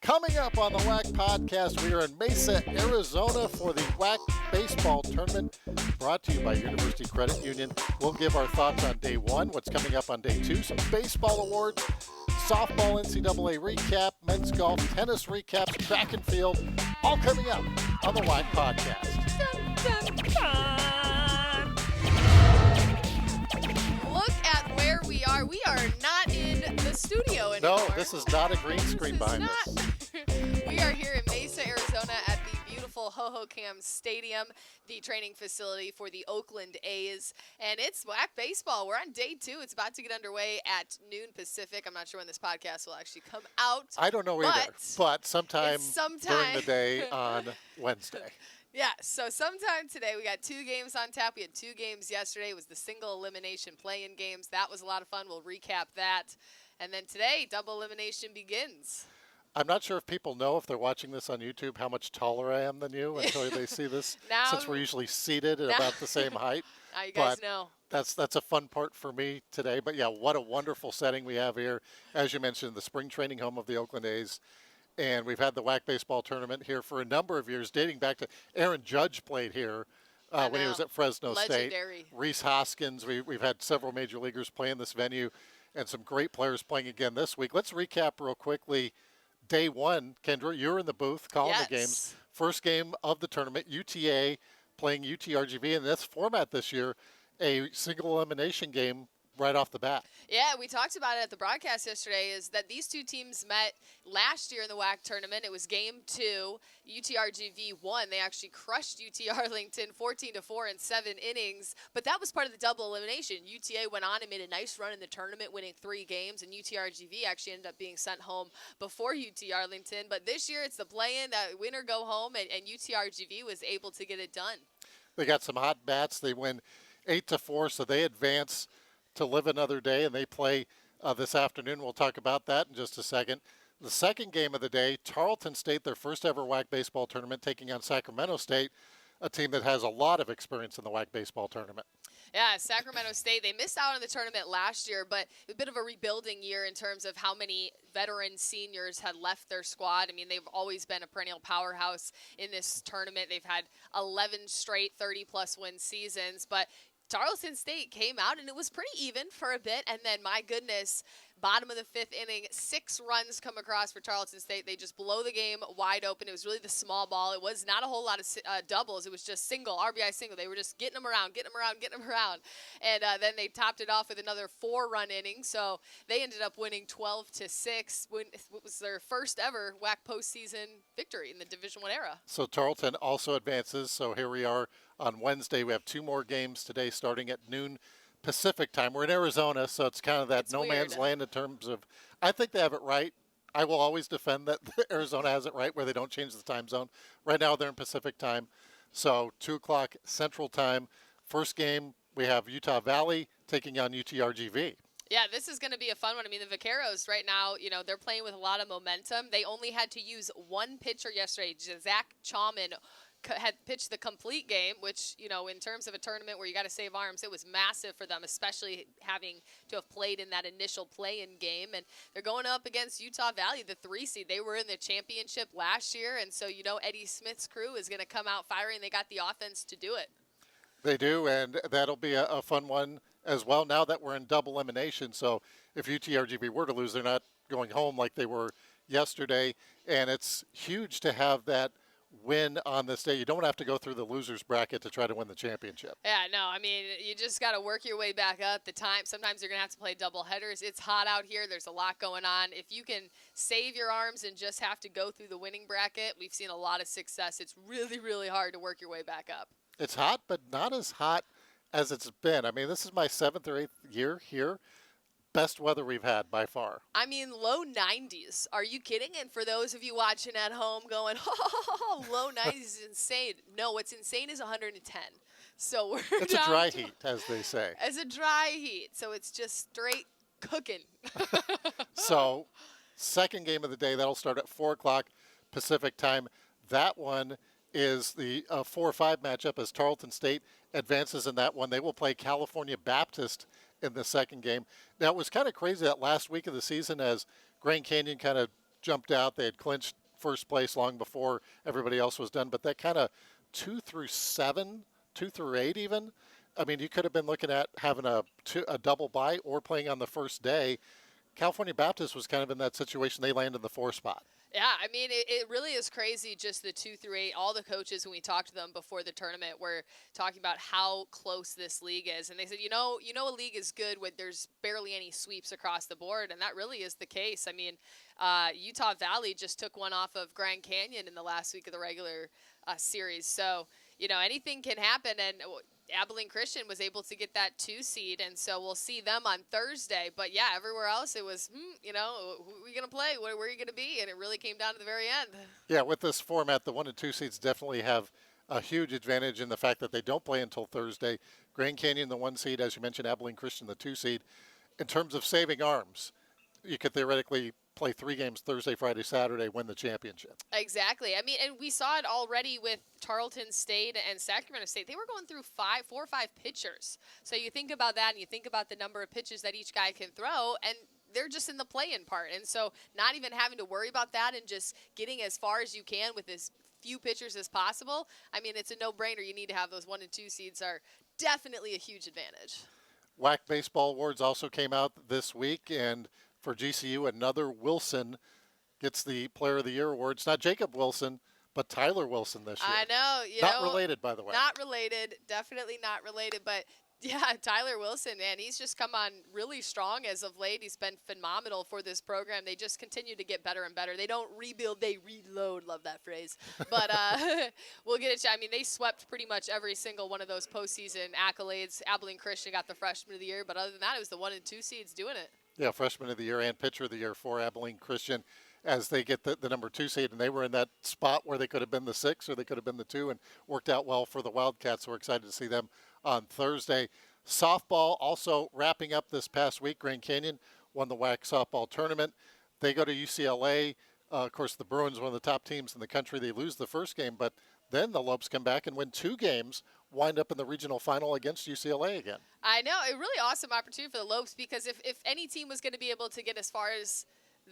Coming up on the WAC podcast, we are in Mesa, Arizona for the WAC baseball tournament brought to you by University Credit Union. We'll give our thoughts on day one, what's coming up on day two, some baseball awards, softball NCAA recap, men's golf, tennis recaps, track and field, all coming up on the WAC podcast. Look at where we are. We are not in the studio anymore. No, this is not a green screen behind us. We are here in Mesa, Arizona at the beautiful Hohokam Stadium, the training facility for the Oakland A's. And it's WAC baseball. We're on day two. It's about to get underway at noon Pacific. I'm not sure when this podcast will actually come out. I don't know either, but sometime during the day on Wednesday. Yeah, so sometime today, we got two games on tap. We had two games yesterday. It was the single elimination play-in games. That was a lot of fun. We'll recap that. And then today, double elimination begins. I'm not sure if people know, if they're watching this on YouTube, how much taller I am than you until they see this, since we're usually seated at about the same height. Now you guys know. That's a fun part for me today. But, yeah, what a wonderful setting we have here. As you mentioned, the spring training home of the Oakland A's. And we've had the WAC baseball tournament here for a number of years, dating back to Aaron Judge played here when he was at Fresno Legendary. State. Reese Hoskins. We've had several major leaguers play in this venue and some great players playing again this week. Let's recap real quickly. Day one, Kendra, you're in the booth calling the games. First game of the tournament, UTA playing UTRGV. In this format this year, a single elimination game right off the bat. Yeah, we talked about it at the broadcast yesterday, is that these two teams met last year in the WAC tournament. It was game two. UTRGV won. They actually crushed UT Arlington 14-4 in 7 innings, but that was part of the double elimination. UTA went on and made a nice run in the tournament, winning 3 games, and UTRGV actually ended up being sent home before UT Arlington. But this year it's the play-in, that win or go home, and UTRGV was able to get it done. They got some hot bats. They win 8-4, so they advance to live another day, and they play this afternoon. We'll talk about that in just a second. The second game of the day, Tarleton State, their first ever WAC baseball tournament, taking on Sacramento State, a team that has a lot of experience in the WAC baseball tournament. Yeah, Sacramento State, they missed out on the tournament last year, but a bit of a rebuilding year in terms of how many veteran seniors had left their squad. I mean, they've always been a perennial powerhouse in this tournament. They've had 11 straight 30-plus win seasons, but Tarleton State came out, and it was pretty even for a bit, and then, my goodness, bottom of the 5th inning, 6 runs come across for Tarleton State. They just blow the game wide open. It was really the small ball. It was not a whole lot of doubles. It was just RBI single. They were just getting them around. And then they topped it off with another 4-run inning, so they ended up winning 12-6. It was their first ever WAC postseason victory in the Division I era. So Tarleton also advances, so here we are on Wednesday. We have 2 more games today starting at noon Pacific time. We're in Arizona, so it's kind of that no man's land in terms of, I think they have it right. I will always defend that Arizona has it right where they don't change the time zone. Right now they're in Pacific time, so 2 o'clock Central time. First game, we have Utah Valley taking on UTRGV. Yeah, this is going to be a fun one. I mean, the Vaqueros right now, they're playing with a lot of momentum. They only had to use one pitcher yesterday. Zach Chalman had pitched the complete game, which, in terms of a tournament where you got to save arms, it was massive for them, especially having to have played in that initial play-in game. And they're going up against Utah Valley, the 3 seed. They were in the championship last year, and so, Eddie Smith's crew is going to come out firing. They got the offense to do it. They do, and that'll be a fun one as well now that we're in double elimination. So if UTRGV were to lose, they're not going home like they were yesterday, and it's huge to have that win on this day. You don't have to go through the loser's bracket to try to win the championship. Yeah, no, I mean, you just got to work your way back up. Sometimes you're going to have to play double headers. It's hot out here. There's a lot going on. If you can save your arms and just have to go through the winning bracket, we've seen a lot of success. It's really, really hard to work your way back up. It's hot, but not as hot as it's been. I mean, this is my 7th or 8th year here. Best weather we've had by far. I mean, low 90s. Are you kidding? And for those of you watching at home going, oh, low 90s is insane. No, what's insane is 110. So we're It's a dry heat, as they say. It's a dry heat. So it's just straight cooking. So second game of the day, that'll start at 4 o'clock Pacific time. That one is the 4-5 matchup as Tarleton State advances in that one. They will play California Baptist in the second game. Now, it was kind of crazy that last week of the season as Grand Canyon kind of jumped out. They had clinched first place long before everybody else was done, but that kind of 2 through 7, 2 through 8 even, I mean, you could have been looking at having a double bye or playing on the first day. California Baptist was kind of in that situation. They landed in the 4 spot. Yeah, I mean, it really is crazy, just the 2 through 8. All the coaches, when we talked to them before the tournament, were talking about how close this league is. And they said, a league is good when there's barely any sweeps across the board, and that really is the case. I mean, Utah Valley just took one off of Grand Canyon in the last week of the regular series. So, anything can happen, and Abilene Christian was able to get that 2 seed, and so we'll see them on Thursday. But yeah, everywhere else it was, who are we going to play? Where are you going to be? And it really came down to the very end. Yeah, with this format, the 1 and 2 seeds definitely have a huge advantage in the fact that they don't play until Thursday. Grand Canyon, the 1 seed, as you mentioned, Abilene Christian, the 2 seed. In terms of saving arms, you could theoretically play 3 games Thursday, Friday, Saturday, win the championship. Exactly. I mean, and we saw it already with Tarleton State and Sacramento State. They were going through 4 or 5 pitchers. So you think about that, and you think about the number of pitches that each guy can throw, and they're just in the play-in part. And so not even having to worry about that and just getting as far as you can with as few pitchers as possible, I mean, it's a no-brainer. You need to have those 1 and 2 seeds are definitely a huge advantage. WAC Baseball Awards also came out this week, and for GCU, another Wilson gets the Player of the Year award. It's not Jacob Wilson, but Tyler Wilson this year. I know. Not related, by the way. Not related. Definitely not related. But, yeah, Tyler Wilson, man, he's just come on really strong as of late. He's been phenomenal for this program. They just continue to get better and better. They don't rebuild, they reload. Love that phrase. But we'll get it. I mean, they swept pretty much every single one of those postseason accolades. Abilene Christian got the Freshman of the Year. But other than that, it was the 1 and 2 seeds doing it. Yeah, Freshman of the Year and Pitcher of the Year for Abilene Christian as they get the number 2 seed. And they were in that spot where they could have been the 6 or they could have been the 2 and worked out well for the Wildcats. So we're excited to see them on Thursday. Softball also wrapping up this past week. Grand Canyon won the WAC softball tournament. They go to UCLA. Of course, the Bruins, one of the top teams in the country. They lose the first game, but then the Lopes come back and win 2 games, wind up in the regional final against UCLA again. I know. A really awesome opportunity for the Lopes because if any team was going to be able to get as far as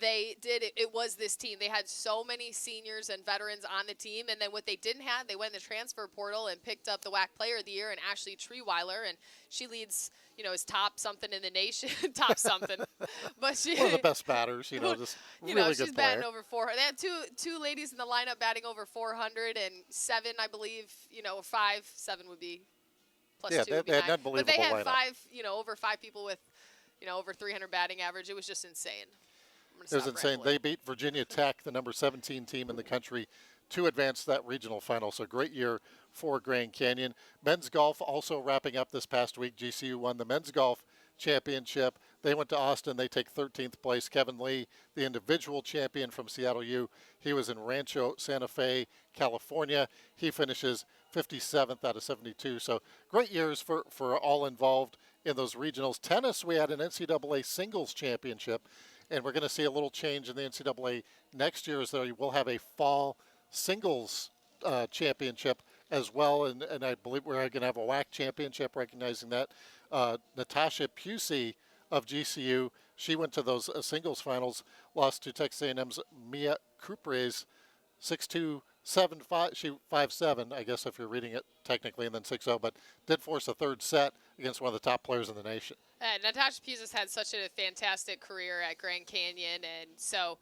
they did, it was this team. They had so many seniors and veterans on the team, and then what they didn't have, they went in the transfer portal and picked up the WAC Player of the Year and Ashley Treeweiler, and she leads, is top something in the nation, top something. But she one of the best batters, just really good she's player. batting over 400. They had two ladies in the lineup batting over 400 and 7, I believe, 5, 7 would be plus 2 would be they 9. had an unbelievable But they had lineup. 5, over 5 people with, over 300 batting average. It was just insane. It was insane. They beat Virginia Tech, the number 17 team in the country, to advance to that regional final. So great year for Grand Canyon. Men's golf also wrapping up this past week. GCU won the men's golf championship. They went to Austin. They take 13th place. Kevin Lee, the individual champion from Seattle U. He was in Rancho Santa Fe, California. He finishes 57th out of 72. So great years for all involved in those regionals. Tennis, we had an NCAA singles championship. And we're going to see a little change in the NCAA next year as they will have a fall singles championship as well. And I believe we're going to have a WAC championship recognizing that. Natasha Pusey of GCU, she went to those singles finals, lost to Texas A&M's Mia Cuprez 6-2, 7-5. She 5-7, I guess if you're reading it technically, and then 6-0, but did force a third set against one of the top players in the nation. Natasha Pusey has had such a fantastic career at Grand Canyon, and so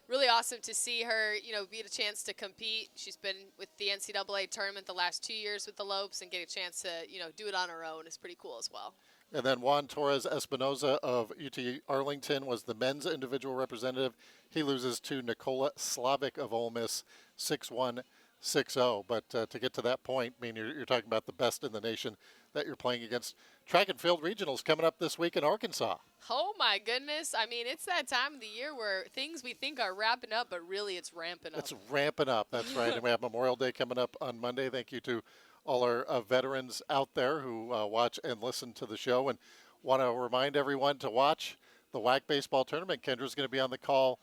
really awesome to see her, get a chance to compete. She's been with the NCAA tournament the last 2 years with the Lopes, and get a chance to, do it on her own is pretty cool as well. And then Juan Torres Espinoza of UT Arlington was the men's individual representative. He loses to Nikola Slavic of Ole Miss 6-1, 6-0. But to get to that point, I mean, you're talking about the best in the nation that you're playing against. Track and field regionals coming up this week in Arkansas. Oh, my goodness. I mean, it's that time of the year where things we think are wrapping up, but really it's ramping up. It's ramping up. That's right. And we have Memorial Day coming up on Monday. Thank you to all our veterans out there who watch and listen to the show. And want to remind everyone to watch the WAC baseball tournament. Kendra's going to be on the call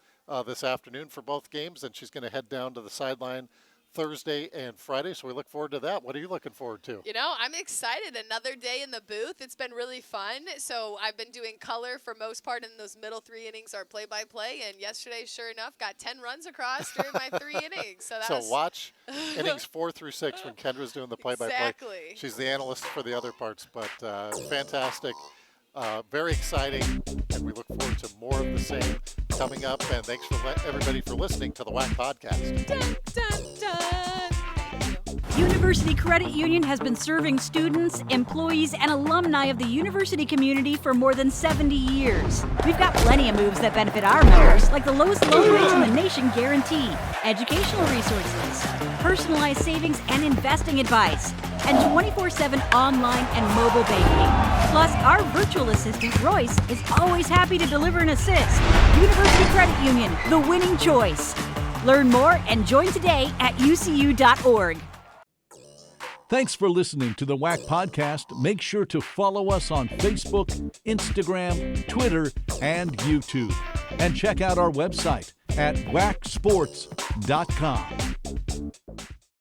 this afternoon for both games, and she's going to head down to the sideline Thursday and Friday, so we look forward to that. What are you looking forward to? You know, I'm excited. Another day in the booth. It's been really fun. So I've been doing color for most part in those middle 3 innings, our play-by-play. And yesterday, sure enough, got 10 runs across during my 3 innings. So watch innings 4 through 6 when Kendra's doing the play-by-play. Exactly. She's the analyst for the other parts, but fantastic. Very exciting, and we look forward to more of the same coming up. And thanks for everybody for listening to the WAC podcast. Dun, dun, dun. Thank you. University Credit Union has been serving students, employees, and alumni of the university community for more than 70 years. We've got plenty of moves that benefit our members, like the lowest loan rates in the nation guarantee, educational resources, personalized savings and investing advice, and 24/7 online and mobile banking. Plus, our virtual assistant, Royce, is always happy to deliver an assist. University Credit Union, the winning choice. Learn more and join today at ucu.org. Thanks for listening to the WAC podcast. Make sure to follow us on Facebook, Instagram, Twitter, and YouTube. And check out our website at wacsports.com.